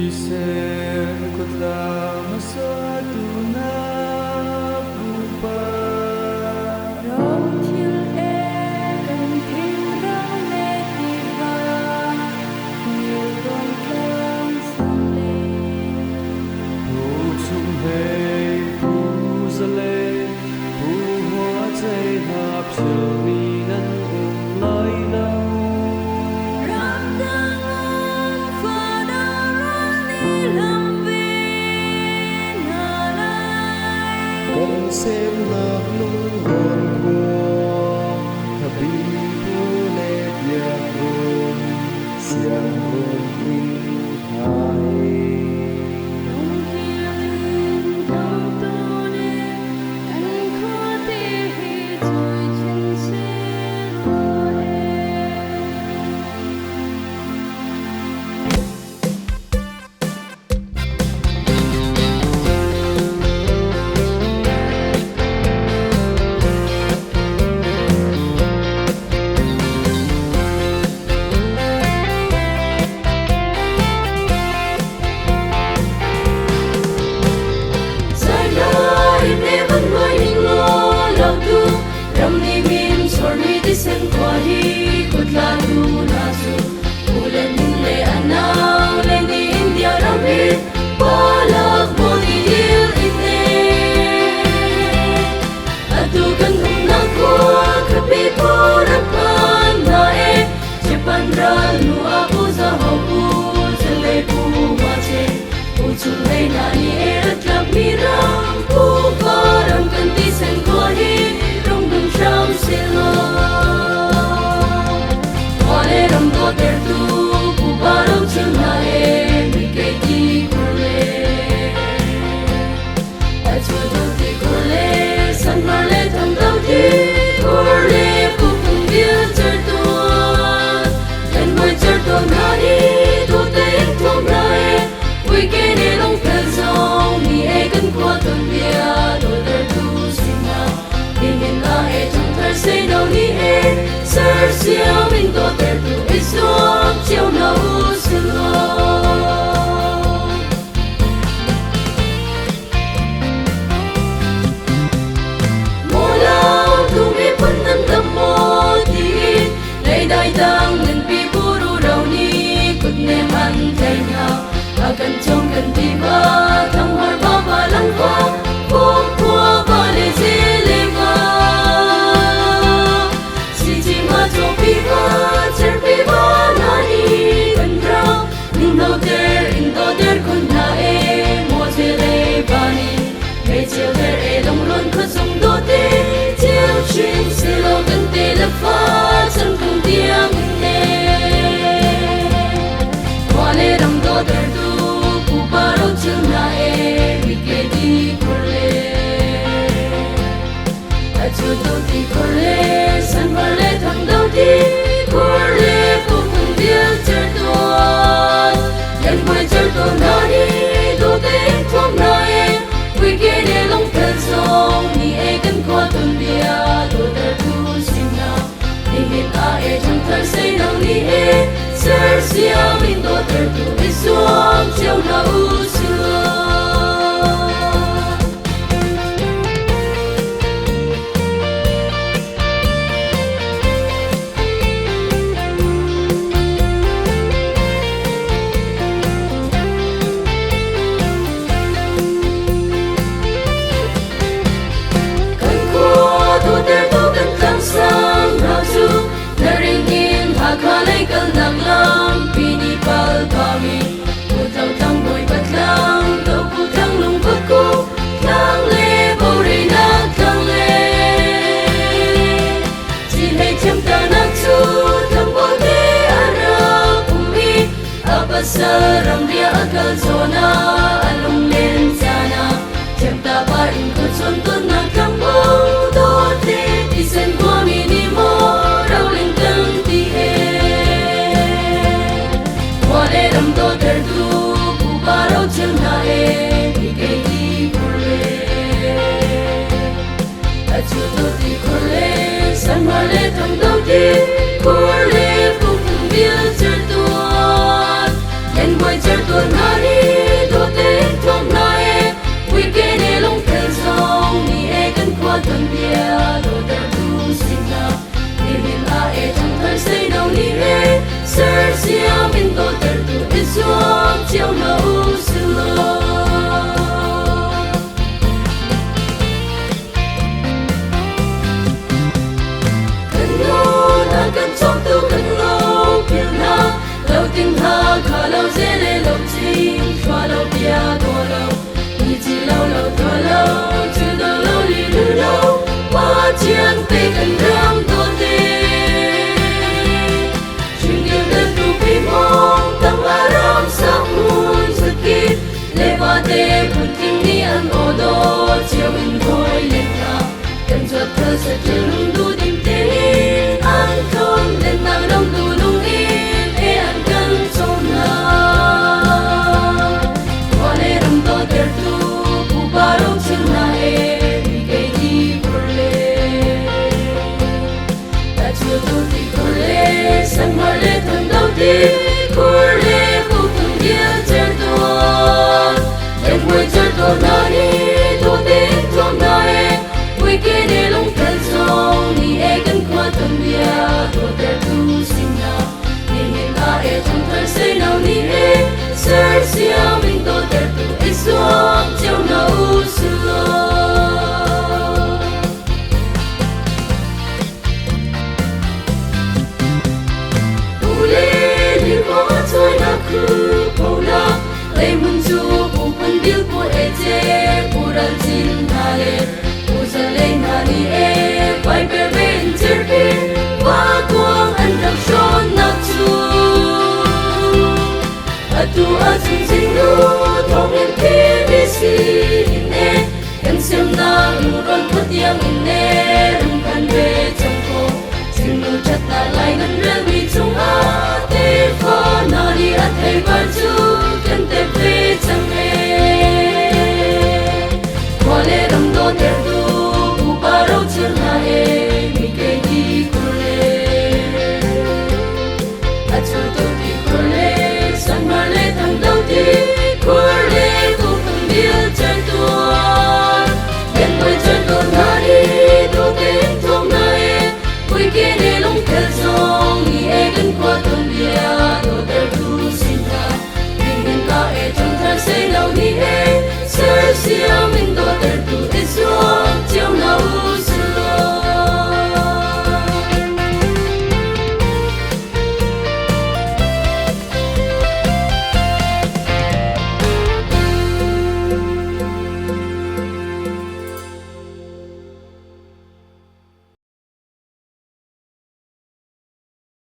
Isen kutla masatu na pupa Rau thil e kan thil rau le tiva Nil rong klang sang le Pu sum hei pu zale pu hoa chay hap sami nan lai lau Ram dang ang pha da ra ni lam vi na lai Con xem lạc lung hồn qua Habi pu le bia hồn Siang hồn quy hai Rong kiên tao tu ne kan kho ti hi chui chin se ro e Ram ni min sor mi di sen kwa hi kutla tu na su ulen min le anau le ni india ram hi palak mo di hil in ne atu kan hum na ko kapi po rapan na e japan ra nu apu za ho pu zale pu ma che pu chu le na ni e rat mi ram pu pa ram kan di sen kwa hi Ram silo, wale ram do ter tu, kubarong chingae, miketi kule, achu do ti kule, san marle thang dao ti kule, pupung dia certon, dan boy certon nani, do te ing thong nae, we kene long pel zong, ni e kan kwa ton bia, do ter tu sina, ingin la e say no ni e sir xiao min do ter tu is long chiao no silo mo lao tu mi pun nan dam mo ti lei dai dang nen pi buru rau ni kut ne man thai na akan chong kan ti ba thang har ba ba lang ba pom phua ba le je le ba Chuyên xe lo gần tê lập phá chân không tiếng nè Hoa lê đầm đô ter tu Cụ bà đô chương na e Mi kê đi cô lê Ta chú tô ti cô lê San hoa lê thằng đô ti cô lê Cô không biết chơi tuôn Nhân quay chơi tuôn na đi Đô tê thong na e Quy kê đê long phèn sông Ni e cần qua tuần bia Thar say no ni e sir xiao min do ter tu is suam chiao na u silo kan ko do ter tu kan tang sang rao chu Khalay kal nang lam pini pal kami Putang tang boy batlang Tau putang lung baku Tang le bore na tang le Chin hay cham ta nak chu Tang bo te ara kumi Apa saram dia akal zona Alung len sana Cham ta ba in ko chon tun na kang bo Do te isen kwa minimo Rau ling tang ti Ram do ter tu ku baro chang na e mi ke di kule achu do ti kule san ma le thang do ti kule ku kum bil cher tu yen boy cher tu na ri ha khờ lâu dễ lê lâu chinh khoa lâu bia đùa lâu đi chỉ lâu lâu thua lâu chưa đâu lâu đi lư lâu qua chiang tây cần râm tô tê chuyện yêu đất tu phi mong tâm a ram sắc muôn sự kít lê va tê buồn kinh ni ăn ô đô chiều in thôi lên ta cần chuột thơ sẽ chừng đủ tim tê ăn không lên nàng đông đủ lung in e ăn cân trong nào qua lê râm tô ter tu bu ba rong chân na e mi cây đi bur lê ta chưa tu thì bur lê sang hoa lê thân đầu tiên bur lê phụ cùng kia chơi tuôn em vui chơi tuôn na đi tu tên tuôn na e vui kia để lung thân song ni e cần qua tuôn bia tu ter tu sinh na ni hiện a e trong thời xây nào ni e ser sia mình tu ter tu e xuống chiều nào xưa tu lê đi có chơi na cứ bầu na lấy mun chu bu quân điêu của e che bu ran chin na lê bu giờ lên na ni e quay về bên chơi pin và quang anh đọc son na chu a tu a chung sinh nu thong em khi đi si in e em xem na mu ron thoát tiếng in e